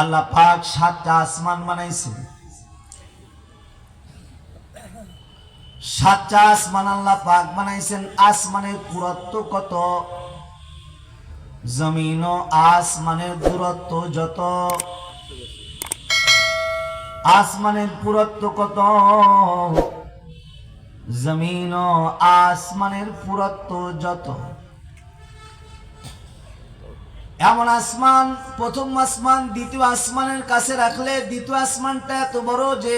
আল্লাহ পাক 7টা আসমান বানাইছেন। 7টা আসমান আল্লাহ পাক বানাইছেন। আসমানের পুরুত্ব কত, জমিন ও আসমানের দূরত্ব যত, আসমানের পুরুত্ব কত, জমিন ও আসমানের পুরুত্ব যত। এমন আসমান, প্রথম আসমান দ্বিতীয় আসমানের কাছে রাখলে দ্বিতীয় আসমানটা এত বড় যে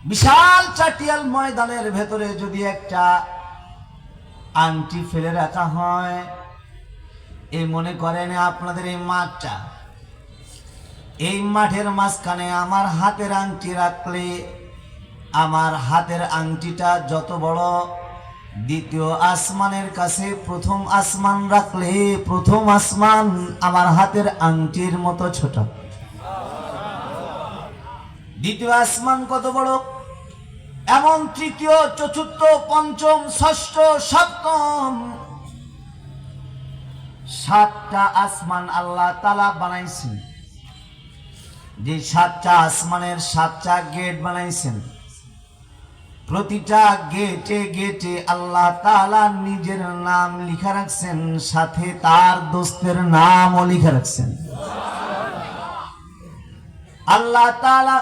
বিশাল চাটিয়াল ময়দানের ভেতরে যদি একটা আংটি ফেলে রাখা হয়, এই মনে করেন আপনাদের এই মাঠটা, এই মাঠের মাঝখানে আমার হাতের আংটি রাখলে আমার হাতের আংটিটা যত বড়, দ্বিতীয় আসমানের কাছে প্রথম আসমান রাখলে প্রথম আসমান আমার হাতের আংটির মতো ছোট। দ্বিতীয় আসমান কত বড়, এমন তৃতীয় চতুর্থ পঞ্চম ষষ্ঠ সপ্তম 7টা আসমান আল্লাহ তাআলা বানাইছেন। যে 7টা আসমানের 7টা গেট বানাইছেন, প্রতিটা গেটে গেটে আল্লাহ তাআলা নিজের নাম লিখা রাখছেন, সাথে তার দোস্তের নামও লিখা রাখছেন। আল্লাহ তাআলা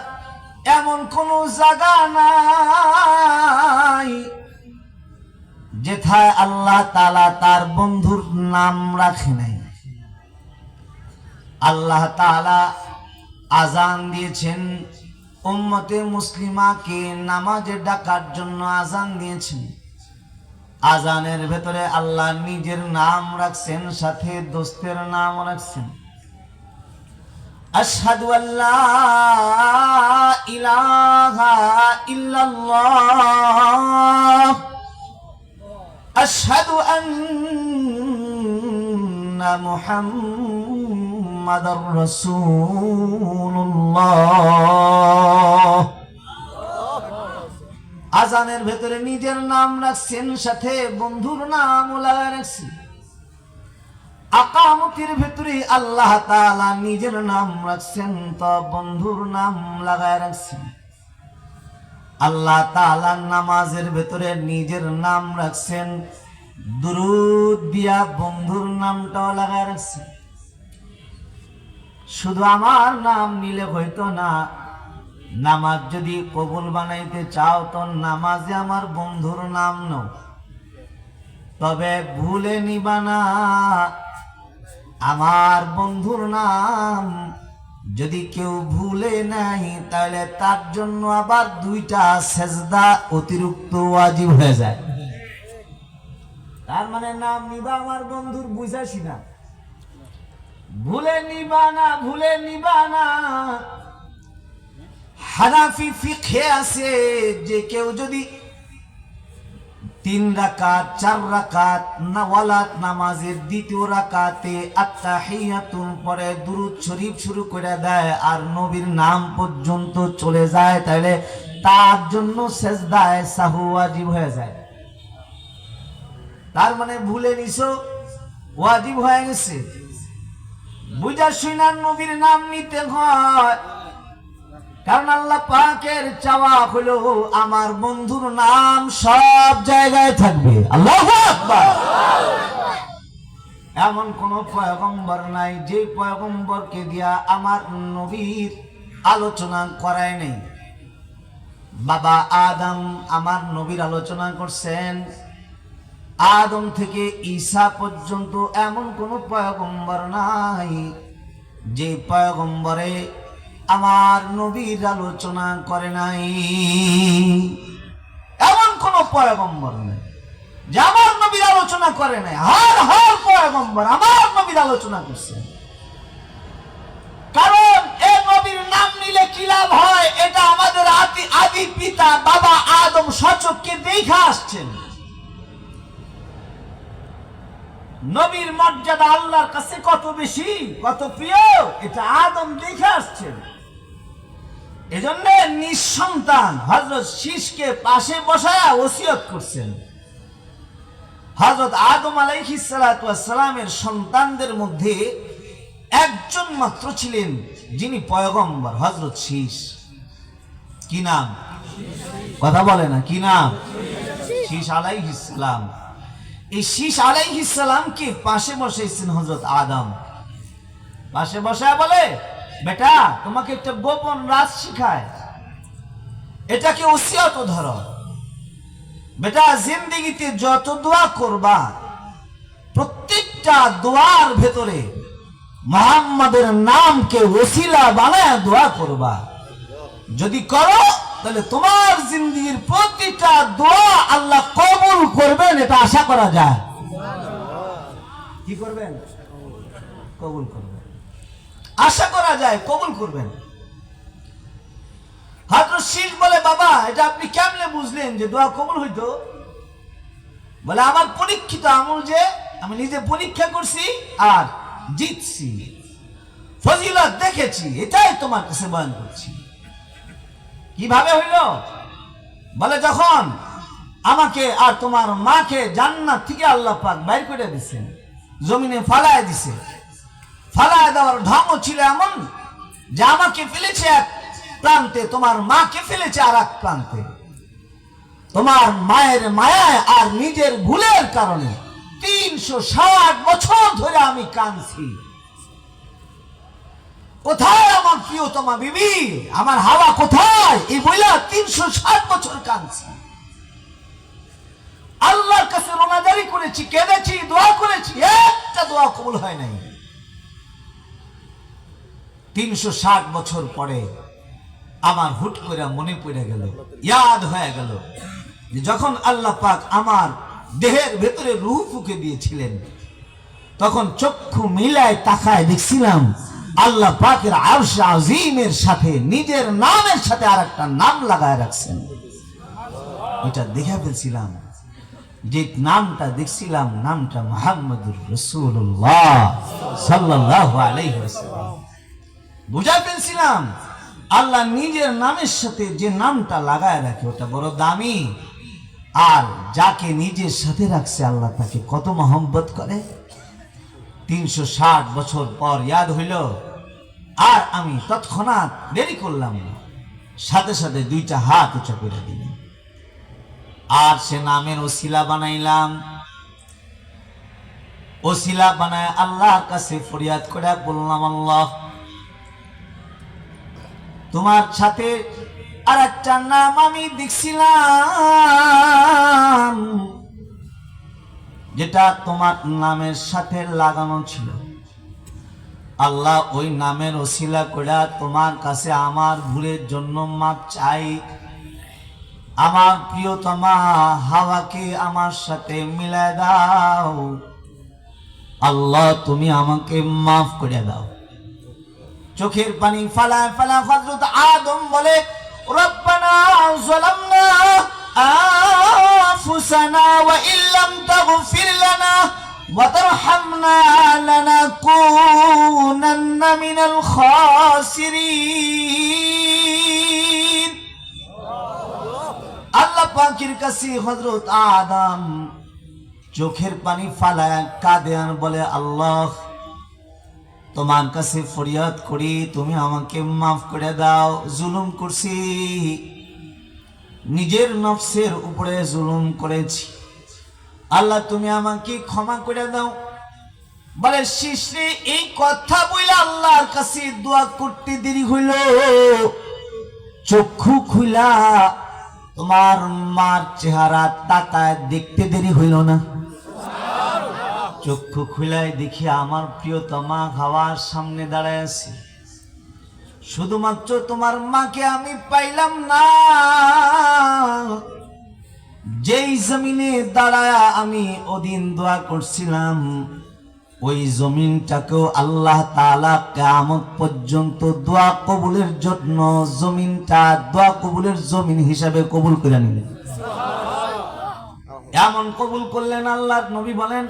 এমন কোন জায়গা নাই যেথায় আল্লাহ তাআলা তার বন্ধুর নাম রাখে নাই। আল্লাহ তাআলা আযান দিয়েছেন, উম্মতে মুসলিমাকে নামাজে ডাকার জন্য আযান দিয়েছেন। আযানের ভেতরে আল্লাহ নিজের নাম রাখছেন, সাথে দোস্তের নাম রাখছেন। আশহাদু আল্লা ইলাহা ইল্লাল্লাহ, আশহাদু আন্না মুহাম্মাদার রাসূলুল্লাহ। আযানের ভেতরে নিজের নাম রাখছেন, সাথে বন্ধুর নামও লাগায় রাখছেন। আকামতের ভেতরে আল্লাহ তাআলা নিজের নাম রাখছেন, তো বন্ধুর নাম লাগায় রাখছেন। আল্লাহ তাআলা নামাজের ভেতরে নিজের নাম রাখছেন, দুরূদ দিয়া বন্ধুর নামটাও লাগায় রাখছেন। শুধু আমার নাম নিলে হইতো না, নামাজ যদি কবুল বানাইতে চাও তো নামাজে আমার বন্ধুর নাম নাও, তবে ভুলে নিবা না আমার বন্ধুর নাম। যদি কেউ ভুলে নাই তাহলে তার জন্য আবার 2টা সেজদা অতিরিক্ত ওয়াজিব হয়ে যায়। তার মানে নাম নিবা আমার বন্ধুর, বুঝাসি না, ভুলে নিবা না, ভুলে নিবা না। হানাফি ফিকহে আছে যে কেউ যদি 3 রাকাত 4 রাকাত নওয়ালাত নামাজের দ্বিতীয় রাকাতে আত্তাহিয়াতুল পরে দুরূদ শরীফ শুরু করে দেয় আর নবীর নাম পর্যন্ত চলে যায়, তাহলে তার জন্য সেজদায়ে সাহু ওয়াজিব হয়ে যায়। তার মানে ভুলে নিছো, ওয়াজিব হয়ে গেছে। বুঝা শুনা নবীর নাম নিতে হয়, কারণ আল্লাহ পাকের চাওয়া হলো আমার বন্ধুর নাম সব জায়গায় থাকবে। আল্লাহু আকবার। এমন কোন পয়গম্বর নাই যে পয়গম্বরকে দিয়া আমার নবীর আলোচনা করায় নাই। বাবা আদম আমার নবীর আলোচনা করছেন, আদম থেকে ঈসা পর্যন্ত এমন কোন পয়গম্বর নাই যে পয়গম্বরে আমার নবীর আলোচনা করে নাই। এমন কোন পয়গম্বর নেই যে আমার নবীর আলোচনা করে নাই। হর পয়গম্বর আমার নবীর আলোচনা করছে। কারণ এই নবীর নাম নিলে কি লাভ হয়, এটা আমাদের আদি পিতা বাবা আদম সচক্ষে দেখে আসছেন। নবীর মর্যাদা আল্লাহর কাছে কত বেশি, কত প্রিয়, এটা আদম দেখে আসছেন। এজন্য নিঃসন্তান হযরত শীশকে পাশে বসায়া ওসিয়ত করছেন। হযরত আদম আলাইহিস সালাতু ওয়াস সালামের সন্তানদের মধ্যে একজন মাত্র ছিলেন যিনি পয়গম্বর, হযরত শীস। কি নাম? কথা বলে না, কি নাম? শীস আলাইহিস সালাম। এই শীস আলাইহিস সালামকে পাশে বসাইছেন হযরত আদম। পাশে বসায় বলে, বেটা তোমাকে একটা গোপন রাজ শিখায়, এটাকে ওসিয়ত ধরো। বেটা জিন্দেগিতে যত দোয়া করবা, প্রত্যেকটা দোয়ার ভেতরে মুহাম্মাদের নামকে ওসিলা বানায় দোয়া করবা। যদি করো তাহলে তোমার জিন্দেগির প্রতিটা দোয়া আল্লাহ কবুল করবেন, এটা আশা করা যায়। কি করবেন? কবুল করবেন, আশা করা যায় কবুল করবেন। হযরত শীস বলে, বাবা এটা আপনি কেমনে বুঝলেন যে দোয়া কবুল হইতো? বলে, আমার পরীক্ষিত আমল, যে আমি নিজে পরীক্ষা করছি আর জিতছি, ফজিলত দেখেছি, এটাই তোমার কাছে বয়ান করছি। কিভাবে হইল? বলে, যখন আমাকে আর তোমার মাকে জান্নাত থেকে আল্লাহ পাক বাইর করে দিয়েছেন, জমিনে ফালায় দিছে। ফালায় দেওয়ার ঢং ছিল এমন যে আমাকে ফেলেছে এক প্রান্তে, তোমার মাকে ফেলেছে আর এক প্রান্তে। তোমার মায়ের মায়ায় আর নিজের ভুলের কারণে 360 বছর ধরে আমি কাঁদছি। কোথায় আমার প্রিয়তমা বিবি, আমার হাওয়া কোথায়? এই বইলা 360 বছর কাঁদছি। আল্লাহর কাছে রোনাজারি করেছি, কেঁদেছি, দোয়া করেছি, একটা দোয়া কবুল হয় নাই। 360 বছর পরে আমার হুট করে মনে পড়ে গেল, ইয়াদ হয়ে গেল, যে যখন আল্লাহ পাক আমার দেহের ভেতরে রূহ ফুঁকে দিয়েছিলেন, তখন চক্ষু মিলায় তাকায় দেখছিলাম আল্লাহ পাকের আরশ আজিমের সাথে নিজের নামের সাথে আর একটা নাম লাগায় রাখছেন। এটা দেখে ফেলছিলাম, যে নামটা দেখছিলাম নামটা মুহাম্মদুর রাসূলুল্লাহ সাল্লাল্লাহু আলাইহি ওয়াসাল্লাম। বুঝা ফেলছিলাম আল্লাহ নিজের নামের সাথে যে নামটা লাগায় রাখে ওটা বড় দামি, আর যাকে নিজের সাথে রাখছে আল্লাহ তাকে কত মহব্বত করে। 360 বছর পর ইয়াদ হইল, আর আমি তৎক্ষণাৎ দেরি করলাম না, সাথে সাথে 2টা হাত উঁচা করে দিলাম, আর সে নামের ওসিলা বানাইলাম। ওসিলা বানায় আল্লাহর কাছে ফরিয়াদ করে বললাম, আল্লাহ তোমার সাথে আর একটা নাম আমি দেখছিলাম যেটা তোমার নামের সাথে লাগানো ছিল। আল্লাহ ওই নামের ওসিলা করে তোমার কাছে আমার ভুলের জন্য মাপ চাই। আমার প্রিয়তমা হাওয়াকে আমার সাথে মিলায় দাও। আল্লাহ তুমি আমাকে মাফ করে দাও। চোখের পানি ফালায় ফালায় হযরত আদম বলে, রব্বানা যালামনা আনফুসানা ওয়া ইল্লাম তাগফির লানা ওয়া তারহামনা লানাকুনান্না মিনাল খাসিরিন। আল্লাহ পাকের কাছে হযরত আদম চোখের পানি ফালায় কাঁদে আর বলে, আল্লাহ তোমার কাছে ফরিয়াদ করি তুমি আমাকে মাফ করে দাও। জুলুম করছি, নিজের নফসের উপরে জুলুম করেছি, আল্লাহ তুমি আমাকে ক্ষমা করে দাও। বলে, শিশরে এই কথা বলে আল্লাহর কাছে দোয়া করতে দেরি হইল, চক্ষু খুলা তোমার মার চেহারা তাকায় দেখতে দেরি হইল না। চক্ষু খুলাই দেখি আমার প্রিয়তমা হাওয়ার সামনে দাঁড়ায় আছে। শুধুমাত্র তোমার মাকে আমি পাইলাম না, যেই জমিনে দাঁড়ায় আমি ওদিন দোয়া করছিলাম ওই জমিনটাকেও আল্লাহ তাআলা কিয়ামত পর্যন্ত দোয়া কবুলের জন্য জমিনটা দোয়া কবুলের জমিন হিসাবে কবুল করে নিলেন। এমন কবুল করলেন আল্লাহর নবী বলেন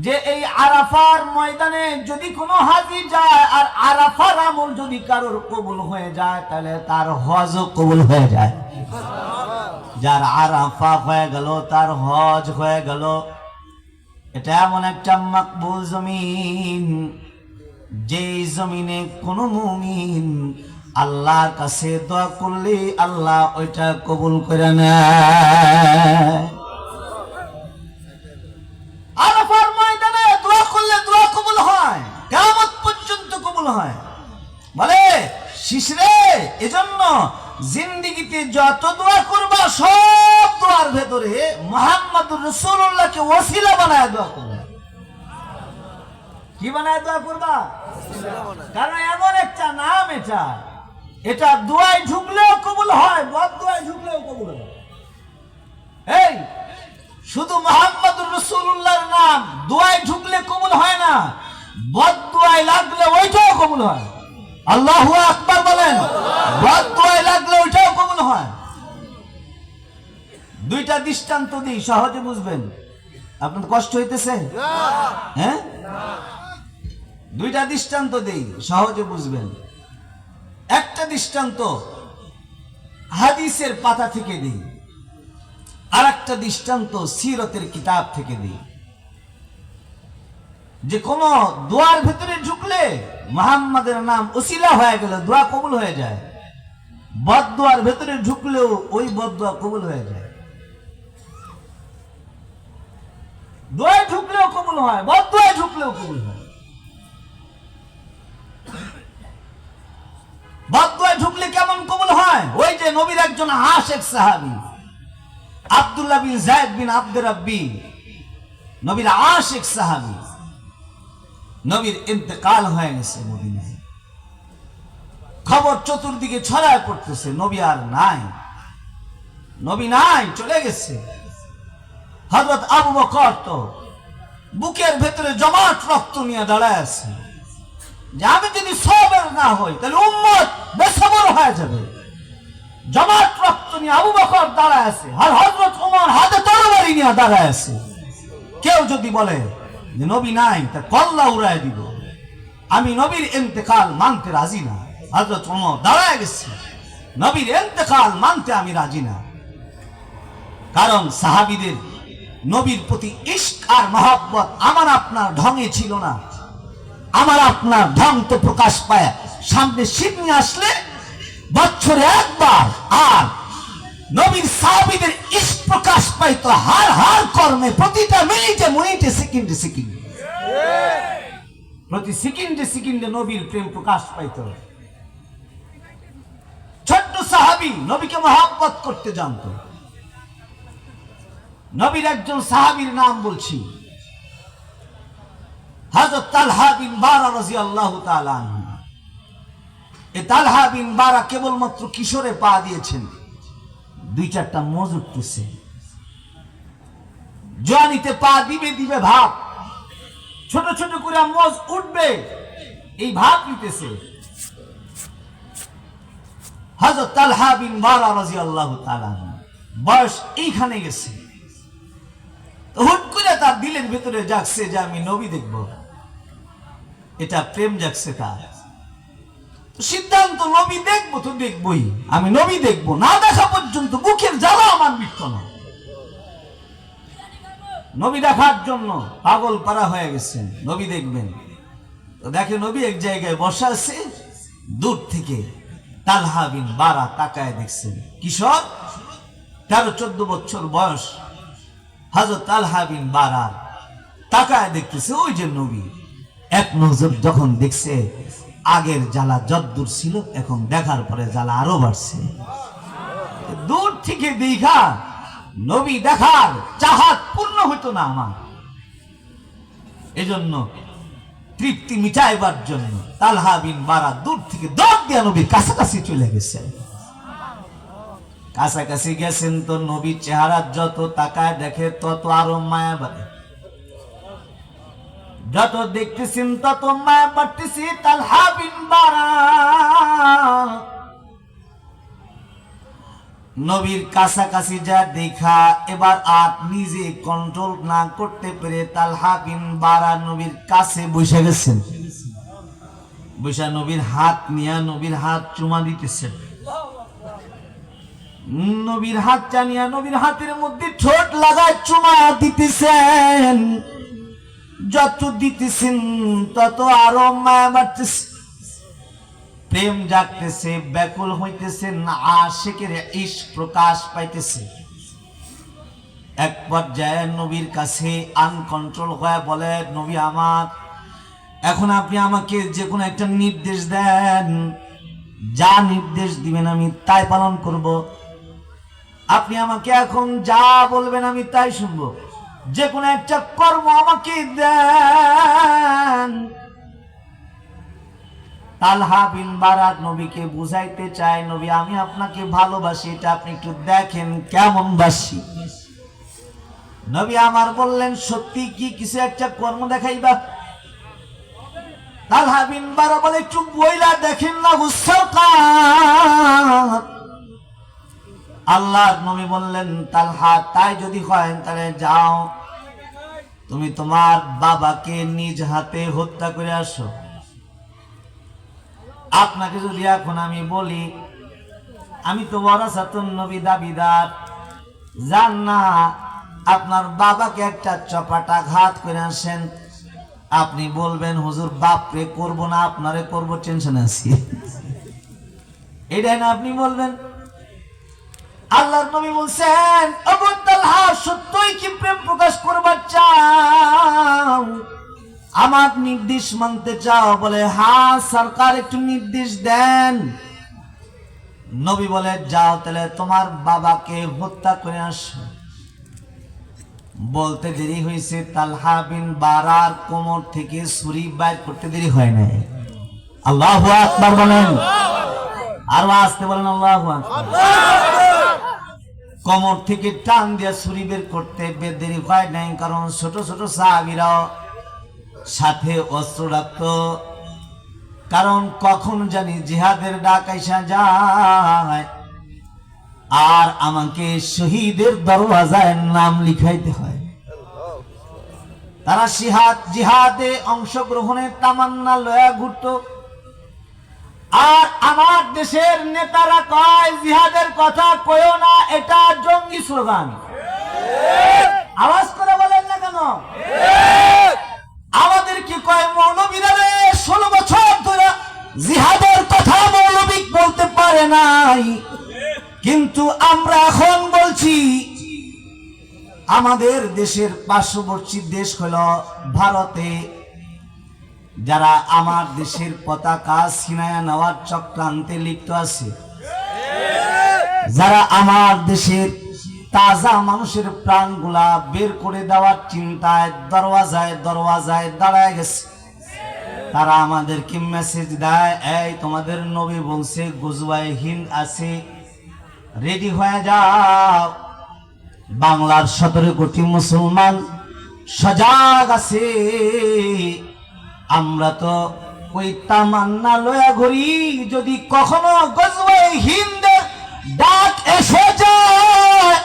যে এই আরাফার ময়দানে যদি কোনো হাজী যায় আর আরাফার আমল যদি কারোর কবুল হয়ে যায় তাহলে তার হজও কবুল হয়ে যায়। যার আরাফা হয়ে গেল তার হজ হয়ে গেল। এটা এমন একটা মাকবুল জমিন যে জমিনে কোন মুমিন আল্লাহর কাছে দোয়া করলে আল্লাহ ওইটা কবুল করে নেয়। আরাফার ময়দানে দোয়া করলে দোয়া কবুল হয়, কিয়ামত পর্যন্ত কবুল হয়। বলে শিশরে, এজন্য জিন্দেগিতে যত দোয়া করবা সব দোয়ার ভেতরে মুহাম্মদুর রাসূলুল্লাহকে ওসিলা বানায় দোয়া করবা। কি বানায় দোয়া করবা? কারণ এমন একটা নাম, এটা দোয়ায় ঢুকলেও কবুল হয়, বদ দোয়ায় ঢুকলেও কবুল হয়। এই শুধু মুহাম্মদুর রাসূলুল্লাহর নাম দোয়ায় ঢুকলে কবুল হয় না, বদ দোয়ায় লাগলে ওইটাও কবুল হয়। আল্লাহু আকবার বলেন। বদ দোয়ায় লাগলে ওইটাও কবুল হয়। দুইটা দৃষ্টান্ত দিই, সহজে বুঝবেন। আপনার কষ্ট হইতেছে? হ্যাঁ, দুইটা দৃষ্টান্ত দিই, সহজে বুঝবেন। একটা দৃষ্টান্ত হাদিসের পাতা থেকে দিই, আর একটা দৃষ্টান্ত সিরতের কিতাব থেকে দিই। যে কোন দোয়ার ভেতরে ঢুকলে মুহাম্মাদের নাম ওসিলা হয়ে গেল, দোয়া কবুল হয়ে যায়। বদ দোয়ার ভেতরে ঢুকলেও ওই বদ দোয়া কবুল হয়ে যায়। দোয়ায় ঢুকলেও কবুল হয়, বদ দোয়ায় ঢুকলেও কবুল হয়। বদ দোয়ায় ঢুকলে কেমন কবুল হয়? ওই যে নবীর একজন আশিক সাহাবী আব্দুল্লাহ বিন যায়েদ বিন আব্দুর রাব্বি, নবীর আশিক সাহাবী, নবীর ইন্তেকাল হয়ে গেছে মদিনায়। খবর চতুর্দিকে ছড়ায় পড়তেছে, নবী আর নাই, নবী নাই, চলে গেছে। হযরত আবু বকর তো বুকের ভেতরে জমাট রক্ত নিয়ে দাঁড়ায় আছে, যে আমি যদি সবর না হই তাহলে উম্মত বেসবর হয়ে যাবে। জমাট রক্ত নিয়ে আবু বকর দাঁড়ায় আছে, আর হযরত ওমর হাতে তরবারি নিয়ে দাঁড়ায় আছে। কেউ যদি বলে যে নবী নাই, তা কল্লা উড়ায় দিব। আমি নবীর ইন্তেকাল মানতে রাজি না। হযরত ওমর দাঁড়ায় গেছে, নবীর ইন্তেকাল মানতে আমি রাজি না। কারণ সাহাবীদের নবীর প্রতি ইশক আর মহব্বত আমার আপনার ঢঙে ছিল না। আমার আপনার ঢং তো প্রকাশ পায় সামনে শীত নিয়ে আসলে বছরে একবার, আর নবীর সাহাবীদের ইশক প্রকাশ পাইতো হার হার কর্মে, প্রতিটা মিনিটে মিনিটে, সেকেন্ডে সেকেন্ডে, প্রতি সেকেন্ডে সেকেন্ডে নবীর প্রেম প্রকাশ পাইতো। ছোট্ট সাহাবী নবীকে মহব্বত করতে জানতো। নবীর একজন সাহাবীর নাম বলছি, হযরত তালহা বিন বারা রাদিয়াল্লাহু তাআলা আনহু। এই তালহা বিন বারা কেবলমাত্র কিশোরে পা দিয়েছেন, দুই চারটা মোজ উঠতেছে, জওয়ানিতে পা দিবে দিবে ভাব, ছোট ছোট করে মোজ উঠবে এই ভাব নিতেছে। হযরত তালহা বিন বারা রাদিয়াল্লাহু তাআলা বয়স এইখানে গেছে। হুট করে তার দিলের ভিতরে জাগছে যে আমি নবী দেখব, এটা প্রেম জাগছে তার। সিদ্ধান্ত নবী দেখবো তো দেখবই, আমি নবী দেখবো, না দেখা পর্যন্ত বুকের জ্বালা আমার মৃত্যু না। নবী দেখার জন্য পাগল পারা হয়ে গেছে, নবী দেখবেন। তো দেখে নবী এক জায়গায় বসা আছে, দূর থেকে তালহা বিন বারা তাকায় দেখছেন, কিশোর 13-14 বছর বয়স। হযরত তালহা বিন বারা তাকায় দেখতেছে, ওই যে নবী। এক নজর যখন দেখছে, আগের জ্বালা যদ্দূর ছিল, এখন দেখার পরে জ্বালা আরো বাড়ছে। দূর থেকে দেখা নবী দেখার চাহাত পূর্ণ হইতো না আমার। এজন্য তৃপ্তি মিটাইবার জন্য তালহা বিন বারা দূর থেকে দৌড় দিয়ে নবীর কাছাকাছি চলে গেছে। কাছাকাছি গেছেন তো নবীর চেহারা যত তাকায় দেখে তত আরো মায়া বাড়ে, যত দেখতেছেন তত মায়া বাড়তেছে। তালহা বিন বারা নবীর কাছাকাছি যা দেখা এবার আর নিজে কন্ট্রোল না করতে পেরে তালহা বিন বারা নবীর কাছে বসে গেছেন। বসে নবীর হাত নিয়ে নবীর হাত চুমা দিতেছেন। নবীর হাত টানিয়া নবীর হাতের মধ্যে ঠোঁট লাগায় চুমা দিতেছেন। যত দিতেছেন তত আরো মায়া বাড়তেছে, প্রেম জাগতেছে, ব্যাকুল হইতেছেন, আশিকের ইশক প্রকাশ পাইতেছে। এক পর্যায়ে নবীর কাছে আনকন্ট্রোল হয়ে বলে, নবী আমার, এখন আপনি আমাকে যে কোনো একটা নির্দেশ দেন, যা নির্দেশ দিবেন আমি তাই পালন করব। আপনি আমাকে এখন যা বলবেন আমি তাই শুনবো, যে কোনো একটা কর্ম আমাকে দেন। তালহা বিন বারাক নবীকে বুঝাইতে চায়, নবী আমি আপনাকে ভালোবাসি, এটা আপনি একটু দেখেন কেমন বাসি। নবী আমার বললেন, সত্যি কি কিছু একটা কর্ম দেখাইবা? তালহা বিন বারাক বলে, একটু বইলা দেখেন না হুসাকার। আল্লাহর নবী বললেন, তালহা তাই যদি হয় তাহলে যাও, তুমি তোমার বাবাকে নিজ হাতে হত্যা করে আসো। আপনাকে যদি এখন আমি বলি, আমি তো ওয়ারাসাতুন নবী দাবিদার, জান না আপনার বাবাকে একটা চপাটাঘাত করে আসেন, আপনি বলবেন হুজুর বাপরে করব না, আপনারে করব, টেনশন আছি, এটাই না আপনি বলবেন। আল্লাহর নবী বলছেন, আবু তালহা সত্যই কি প্রেম প্রকাশ করবার চাও, আমার নির্দেশ মানতে চাও? বলে, হ্যাঁ সরকার, একটু নির্দেশ দেন। নবী বলে, যাও তাহলে তোমার বাবাকে হত্যা করে আসো। বলতে দেরি হয়েছে, তালহা বিন বারার কোমর থেকে ছুরি বাইর করতে দেরি হয় নাই। আল্লাহু আকবার বলেন, আর আসতে বলেন আল্লাহু আকবার। কোমর থেকে টান দিয়ে ছুরি বের করতে দেরি হয় নাই, কারণ ছোট ছোট সাহাবীরাও সাথে অস্ত্র রাখত, কারণ কখন জানি জিহাদের ডাক আইসা যায় আর আমাকে শহীদের দরওয়াজায় নাম লিখাইতে হয়। তারা জিহাদে অংশগ্রহণের তামান্না লয়া ঘুরত। আর আমার দেশের নেতারা কয়, জিহাদের কথা কইও না, এটা জঙ্গি স্লোগান। আওয়াজ করে বলেন না কেন? আমাদের কি কয়, মৌলবীরা 16 বছর ধরে জিহাদের কথা মৌলবী বলতে পারে নাই, কিন্তু আমরা এখন বলছি। আমাদের দেশের পার্শ্ববর্তী দেশ হলো ভারতে, যারা আমার দেশের পতাকা ছিনায়া নেওয়ার চক্রান্তে লিপ্ত আছে, যারা আমার দেশের তাজা মানুষের প্রাণগুলা বের করে দেওয়ার চিন্তায় দরওয়াজায় দরওয়াজায় দাঁড়ায় গেছে, তারা আমাদেরকে মেসেজ দেয়, এই তোমাদের নবী বংশে গজওয়ায়ে হিন্দ আছে, রেডি হয়ে যাও। বাংলার 17 কোটি মুসলমান সজাগ আছে, আমরা তো ওই তামান্না লয়া ঘুরি, যদি কখনো গজওয়ায়ে হিন্দের ডাক এসে যায়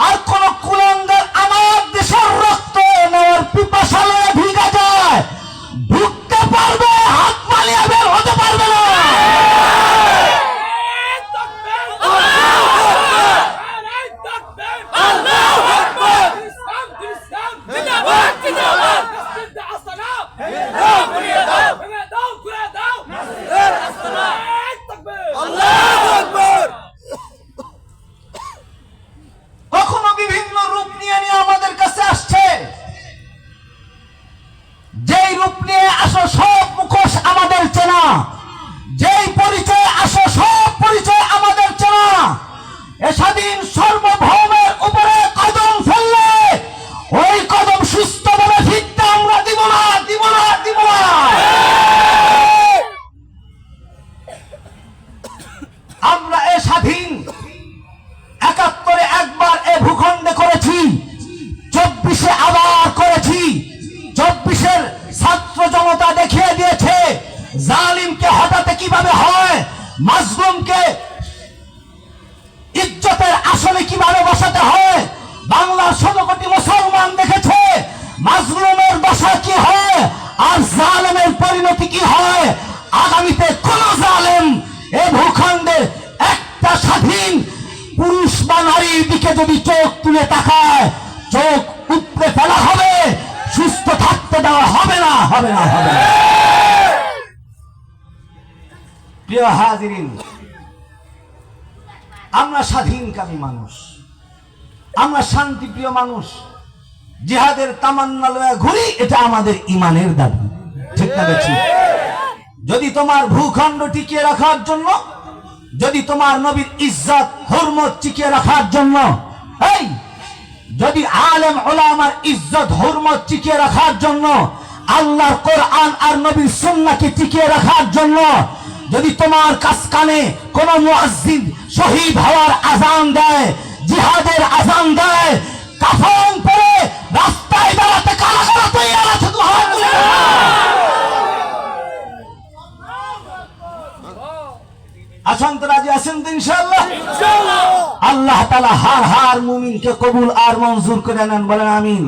আর কোন কুলাঙ্গার আমার দেশের রক্ত নেওয়ার পিপাসা লয়ে ভিগা যায়, ঢুকতে পারবে, হাত পালিয়ে বের হতে পারবে না। কখনো বিভিন্ন রূপ নিয়ে আমাদের কাছে আসছে, যেই রূপ নিয়ে আসো সব মুখোশ আমাদের চেনা, যেই পরিচয় আসো সব পরিচয় আমাদের চেনা। এ স্বাধীন সার্বভৌমের উপরে কদম ফেললে ওই কদম সুস্থ বলে ফিরতে আমরা দিব না, দিব না, দিব না। আমরা এ স্বাধীন 71-এ একবার এ ভূখণ্ডে করেছি, 24-এ আবার করেছি। 24-এর ছাত্র জনতা দেখিয়ে দিয়েছে জালিমকে হটাতে কিভাবে হয়, মাজলুমকে ইজ্জতের আসনে কিভাবে বসাতে হয়। বাংলার 16 কোটি মুসলমান দেখেছে মাজলুমের দশা কি হয় আর জালেমের পরিণতি কি হয়। আগামীতে কোন জালেম এই ভূখণ্ডের একটা স্বাধীন পুরুষ বা নারীর দিকে যদি চোখ তুলে তাকায়, চোখ উপড়ে ফেলা হবে, সুস্থ থাকতে দেওয়া হবে না? হবে না। প্রিয় হাজিরিন, আমরা স্বাধীনকামী মানুষ, আমরা শান্তিপ্রিয় মানুষ, জিহাদের তামান্না লয়ে ঘুরি, এটা আমাদের ইমানের দাবি, ঠিক না ঠিক? যদি তোমার ভূখণ্ড টিকিয়ে রাখার জন্য, যদি তোমার নবীর ইজ্জত হুরমত টিকিয়ে রাখার জন্য, এই যদি আলেম ওলামার ইজ্জত হুরমত টিকিয়ে রাখার জন্য, আল্লাহর কোরআন আর নবীর সুন্নাহকে টিকিয়ে রাখার জন্য, যদি তোমার কানে কোন মুয়াজ্জিন শহীদ হওয়ার আযান দেয়, জিহাদের আযান দেয়, কাফন পরে রাস্তায় দাঁড়াতে কারা কারা তৈরি আছে? আছেন তো, রাজি আছেন তো ইনশাআল্লাহ? আল্লাহ তাআলা হার মুমিনকে কবুল আর মঞ্জুর করে নেন, বলেন আমিন।